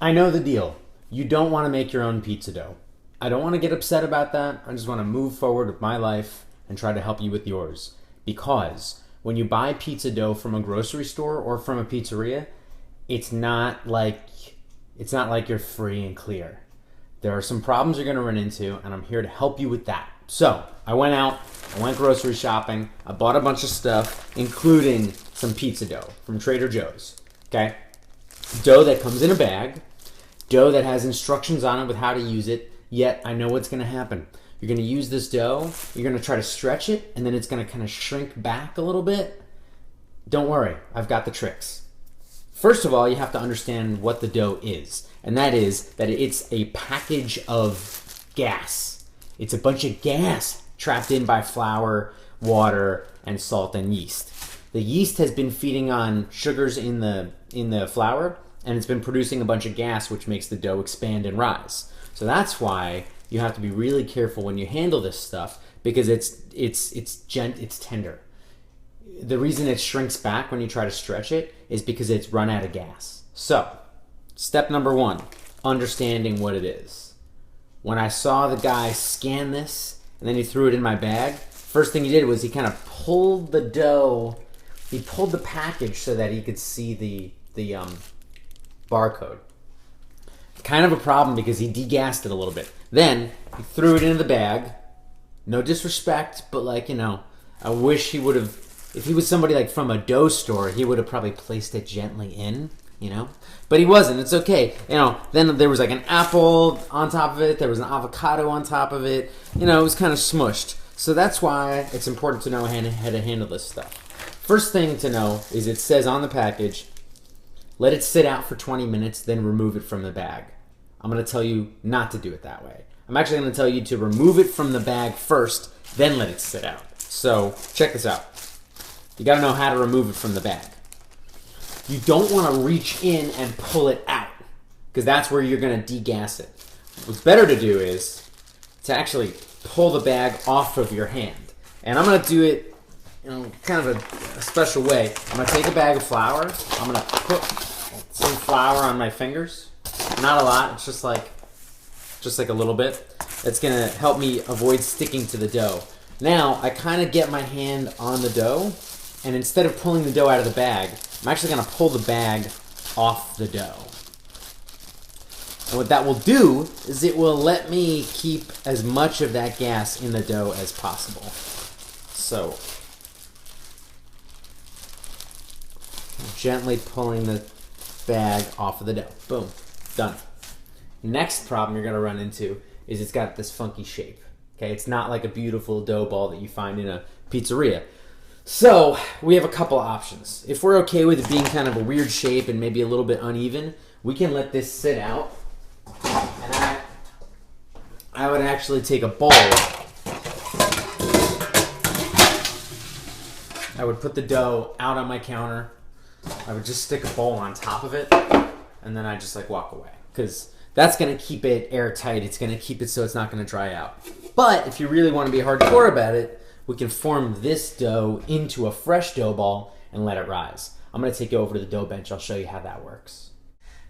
I know the deal. You don't want to make your own pizza dough. I don't want to get upset about that. I just want to move forward with my life and try to help you with yours. Because when you buy pizza dough from a grocery store or from a pizzeria, it's not like you're free and clear. There are some problems you're going to run into, and I'm here to help you with that. So I went grocery shopping. I bought a bunch of stuff, including some pizza dough from Trader Joe's. Okay? Dough that comes in a bag, dough that has instructions on it with how to use it, yet I know what's going to happen. You're going to use this dough, you're going to try to stretch it, and then it's going to kind of shrink back a little bit. Don't worry, I've got the tricks. First of all, you have to understand what the dough is, and that is that it's a package of gas. It's a bunch of gas trapped in by flour, water, and salt and yeast. The yeast has been feeding on sugars in the flour, and it's been producing a bunch of gas, which makes the dough expand and rise. So that's why you have to be really careful when you handle this stuff, because it's tender. The reason it shrinks back when you try to stretch it is because it's run out of gas. So, step number 1, understanding what it is. When I saw the guy scan this, and then he threw it in my bag, first thing he did was he kind of pulled the dough, he pulled the package so that he could see the barcode. Kind of a problem because he degassed it a little bit. Then he threw it into the bag. No disrespect, but I wish he would have, if he was somebody like from a dough store, he would have probably placed it gently in, But he wasn't. It's okay. Then there was like an apple on top of it. There was an avocado on top of it. It was kind of smushed. So that's why it's important to know how to handle this stuff. First thing to know is it says on the package, let it sit out for 20 minutes, then remove it from the bag. I'm going to tell you not to do it that way. I'm actually going to tell you to remove it from the bag first, then let it sit out. So check this out. You got to know how to remove it from the bag. You don't want to reach in and pull it out, because that's where you're going to degas it. What's better to do is to actually pull the bag off of your hand. And I'm going to do it kind of a special way. I'm going to take a bag of flour. I'm going to put some flour on my fingers. Not a lot. It's just like a little bit. It's going to help me avoid sticking to the dough. Now, I kind of get my hand on the dough, and instead of pulling the dough out of the bag, I'm actually going to pull the bag off the dough. And what that will do is it will let me keep as much of that gas in the dough as possible. So, gently pulling the bag off of the dough. Boom. Done. Next problem you're going to run into is it's got this funky shape. Okay, it's not like a beautiful dough ball that you find in a pizzeria. So, we have a couple options. If we're okay with it being kind of a weird shape and maybe a little bit uneven, we can let this sit out. And I would actually take a bowl. I would put the dough out on my counter. I would just stick a bowl on top of it, and then I just walk away, because that's going to keep it airtight. It's going to keep it so it's not going to dry out. But if you really want to be hardcore about it, we can form this dough into a fresh dough ball and let it rise. I'm going to take you over to the dough bench. I'll show you how that works.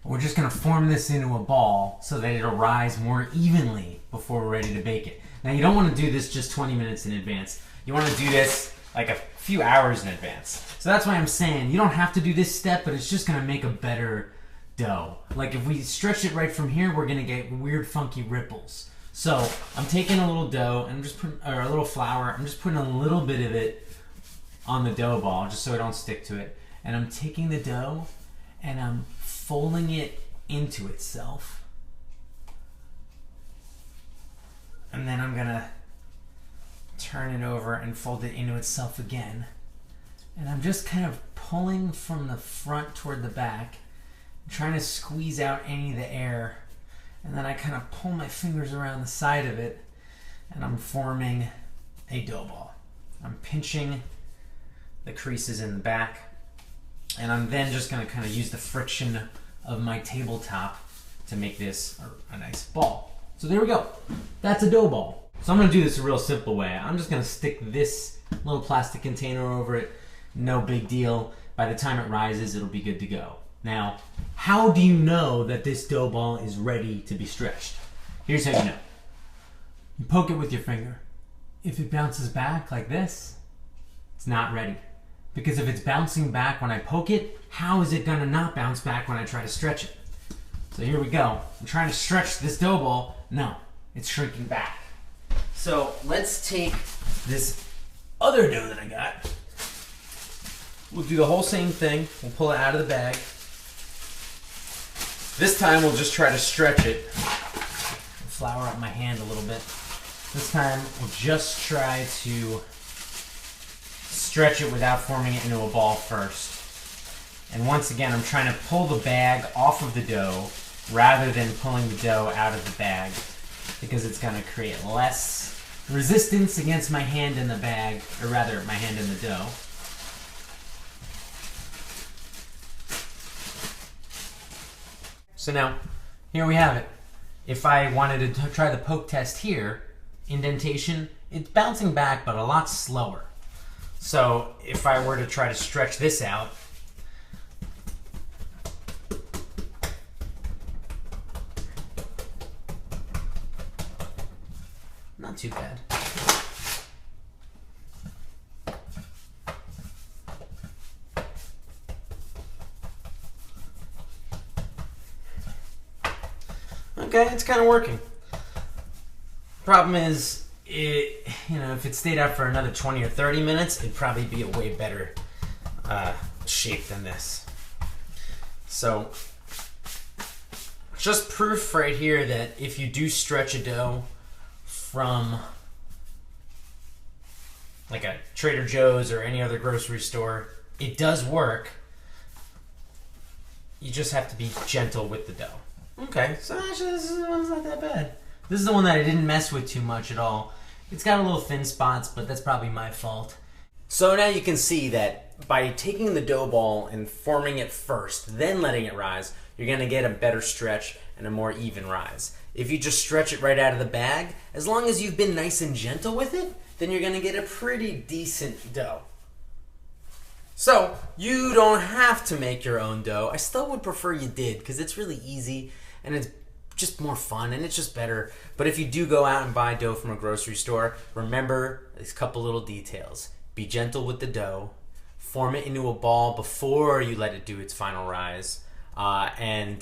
We're just going to form this into a ball so that it'll rise more evenly before we're ready to bake it. Now, you don't want to do this just 20 minutes in advance. You want to do this like a few hours in advance. So that's why I'm saying you don't have to do this step, but it's just going to make a better dough. Like if we stretch it right from here, we're going to get weird funky ripples. So I'm taking a little dough and I'm just putting, or a little flour, I'm just putting a little bit of it on the dough ball just so it don't stick to it. And I'm taking the dough and I'm folding it into itself. And then I'm going to turn it over and fold it into itself again. And I'm just kind of pulling from the front toward the back, trying to squeeze out any of the air. And then I kind of pull my fingers around the side of it, and I'm forming a dough ball. I'm pinching the creases in the back, and I'm then just going to kind of use the friction of my tabletop to make this a nice ball. So there we go. That's a dough ball. So I'm going to do this a real simple way. I'm just going to stick this little plastic container over it. No big deal. By the time it rises, it'll be good to go. Now, how do you know that this dough ball is ready to be stretched? Here's how you know. You poke it with your finger. If it bounces back like this, it's not ready. Because if it's bouncing back when I poke it, how is it gonna not bounce back when I try to stretch it? So here we go. I'm trying to stretch this dough ball. No, it's shrinking back. So let's take this other dough that I got. We'll do the whole same thing. We'll pull it out of the bag. This time we'll just try to stretch it. Flour up my hand a little bit. This time we'll just try to stretch it without forming it into a ball first. And once again, I'm trying to pull the bag off of the dough rather than pulling the dough out of the bag, because it's going to create less resistance against my hand in the bag, or rather my hand in the dough. So now, here we have it. If I wanted to try the poke test here, indentation, it's bouncing back but a lot slower. So if I were to try to stretch this out, not too bad. Okay, it's kind of working. Problem is, if it stayed out for another 20 or 30 minutes, it'd probably be a way better shape than this. So, just proof right here that if you do stretch a dough from like a Trader Joe's or any other grocery store, it does work. You just have to be gentle with the dough. Okay, so actually this one's not that bad. This is the one that I didn't mess with too much at all. It's got a little thin spots, but that's probably my fault. So now you can see that by taking the dough ball and forming it first, then letting it rise, you're gonna get a better stretch and a more even rise. If you just stretch it right out of the bag, as long as you've been nice and gentle with it, then you're gonna get a pretty decent dough. So, you don't have to make your own dough. I still would prefer you did, because it's really easy and it's just more fun and it's just better. But if you do go out and buy dough from a grocery store, remember these couple little details. Be gentle with the dough, form it into a ball before you let it do its final rise, and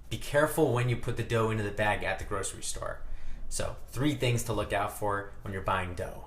be careful when you put the dough into the bag at the grocery store. So, 3 things to look out for when you're buying dough.